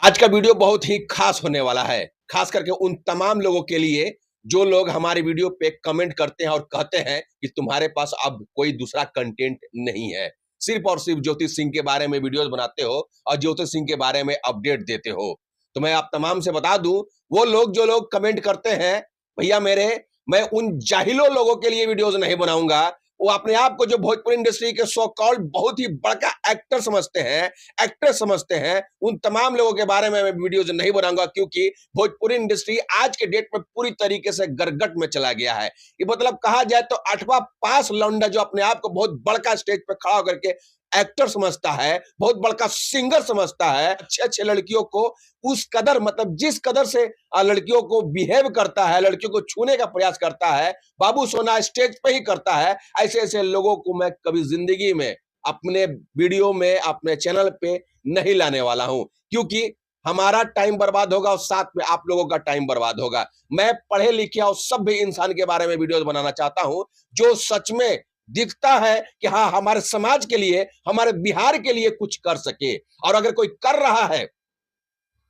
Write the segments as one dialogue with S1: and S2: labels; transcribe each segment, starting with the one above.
S1: आज का वीडियो बहुत ही खास होने वाला है। खास करके उन तमाम लोगों के लिए जो लोग हमारे वीडियो पे कमेंट करते हैं और कहते हैं कि तुम्हारे पास अब कोई दूसरा कंटेंट नहीं है, सिर्फ और सिर्फ ज्योति सिंह के बारे में वीडियोस बनाते हो और ज्योति सिंह के बारे में अपडेट देते हो। तो मैं आप तमाम से बता दूं, वो लोग जो लोग कमेंट करते हैं, भैया मेरे, मैं उन जाहिलों लोगों के लिए वीडियोस नहीं बनाऊंगा। वो अपने आप को जो भोजपुरी इंडस्ट्री के सो कॉल्ड बहुत ही बड़का एक्टर समझते हैं, एक्ट्रेस समझते हैं, उन तमाम लोगों के बारे में मैं वीडियोज नहीं बनाऊंगा, क्योंकि भोजपुरी इंडस्ट्री आज के डेट में पूरी तरीके से गरगट में चला गया है। ये मतलब कहा जाए तो 8वां पास लौंडा जो अपने आप को बहुत बड़का स्टेज पे खड़ा होकर के एक्टर समझता है, बहुत बड़का सिंगर समझता है, अच्छे अच्छे लड़कियों को उस कदर, मतलब जिस कदर से लड़कियों को बिहेव करता है, लड़कियों को छूने का प्रयास करता है, बाबू सोना स्टेज पे ही करता है, ऐसे ऐसे लोगों को मैं कभी जिंदगी में अपने वीडियो में, अपने चैनल पे नहीं लाने वाला हूं, क्योंकि हमारा टाइम बर्बाद होगा और साथ में आप लोगों का टाइम बर्बाद होगा। मैं पढ़े लिखे और सभ्य इंसान के बारे में वीडियोस बनाना चाहता हूं, जो सच में दिखता है कि हाँ, हमारे समाज के लिए, हमारे बिहार के लिए कुछ कर सके। और अगर कोई कर रहा है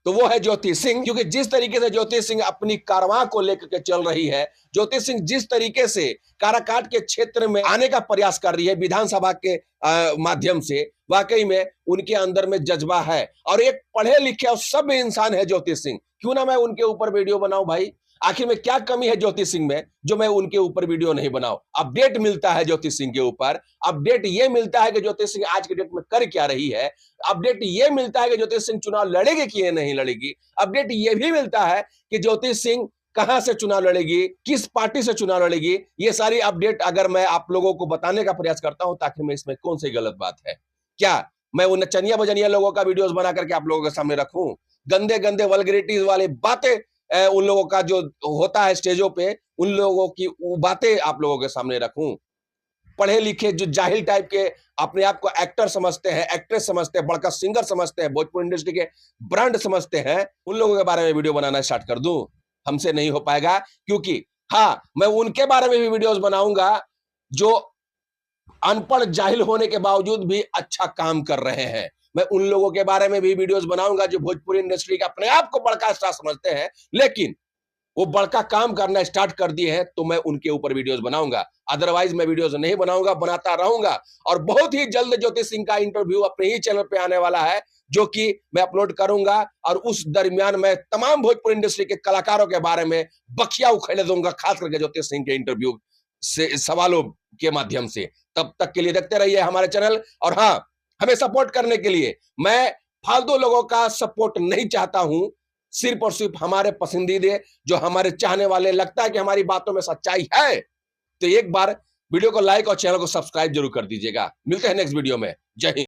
S1: तो वो है ज्योति सिंह, क्योंकि जिस तरीके से ज्योति सिंह अपनी कारवां को लेकर के चल रही है, ज्योति सिंह जिस तरीके से काराकाट के क्षेत्र में आने का प्रयास कर रही है विधानसभा के माध्यम से, वाकई में उनके अंदर में जज्बा है और एक पढ़े लिखे और सभ्य इंसान है ज्योति सिंह। क्यों ना मैं उनके ऊपर वीडियो बनाऊं भाई? आखिर में क्या कमी है ज्योति सिंह में जो मैं उनके ऊपर वीडियो नहीं बनाऊं? अपडेट मिलता है ज्योति सिंह के ऊपर, अपडेट ये मिलता है कि ज्योति सिंह आज के डेट में कर क्या रही है, अपडेट ये मिलता है कि ज्योति सिंह चुनाव लड़ेगी कि ये नहीं लड़ेगी, अपडेट ये भी मिलता है कि ज्योति सिंह कहां से चुनाव लड़ेगी, किस पार्टी से चुनाव लड़ेगी। ये सारी अपडेट अगर मैं आप लोगों को बताने का प्रयास करता हूं, ताकि मैं इसमें कौन सी गलत बात है? क्या मैं उन चनिया बजनिया लोगों का वीडियोस बना करके आप लोगों के सामने रखूं? गंदे गंदे वल्गरिटीज वाली बातें उन लोगों का जो होता है स्टेजों पे, उन लोगों की वो बातें आप लोगों के सामने रखूं? पढ़े लिखे जो जाहिल टाइप के अपने आप को एक्टर समझते हैं, एक्ट्रेस समझते हैं, बड़का सिंगर समझते हैं, भोजपुरी इंडस्ट्री के ब्रांड समझते हैं, उन लोगों के बारे में वीडियो बनाना स्टार्ट कर दूं? हमसे नहीं हो पाएगा, क्योंकि हाँ, मैं उनके बारे में भी वीडियोस बनाऊंगा जो अनपढ़ जाहिल होने के बावजूद भी अच्छा काम कर रहे हैं। मैं उन लोगों के बारे में भी वीडियोस बनाऊंगा जो भोजपुरी इंडस्ट्री का अपने आप को बड़का स्टार समझते हैं, लेकिन वो बड़का काम करना स्टार्ट कर दिए हैं, तो मैं उनके ऊपर वीडियोस बनाऊंगा। अदरवाइज मैं वीडियोस नहीं बनाऊंगा, बनाता रहूंगा। और बहुत ही जल्द ज्योति सिंह का इंटरव्यू अपने ही चैनल पे आने वाला है, जो कि मैं अपलोड करूंगा, और उस दरमियान मैं तमाम भोजपुरी इंडस्ट्री के कलाकारों के बारे में बखिया उखेड़ दूंगा, खास करके ज्योति सिंह के इंटरव्यू से सवालों के माध्यम से। तब तक के लिए देखते रहिए हमारे चैनल, और हाँ, हमें सपोर्ट करने के लिए मैं फालतू लोगों का सपोर्ट नहीं चाहता हूं, सिर्फ और सिर्फ हमारे पसंदीदे, जो हमारे चाहने वाले, लगता है कि हमारी बातों में सच्चाई है, तो एक बार वीडियो को लाइक और चैनल को सब्सक्राइब जरूर कर दीजिएगा। मिलते हैं नेक्स्ट वीडियो में। जय हिंद।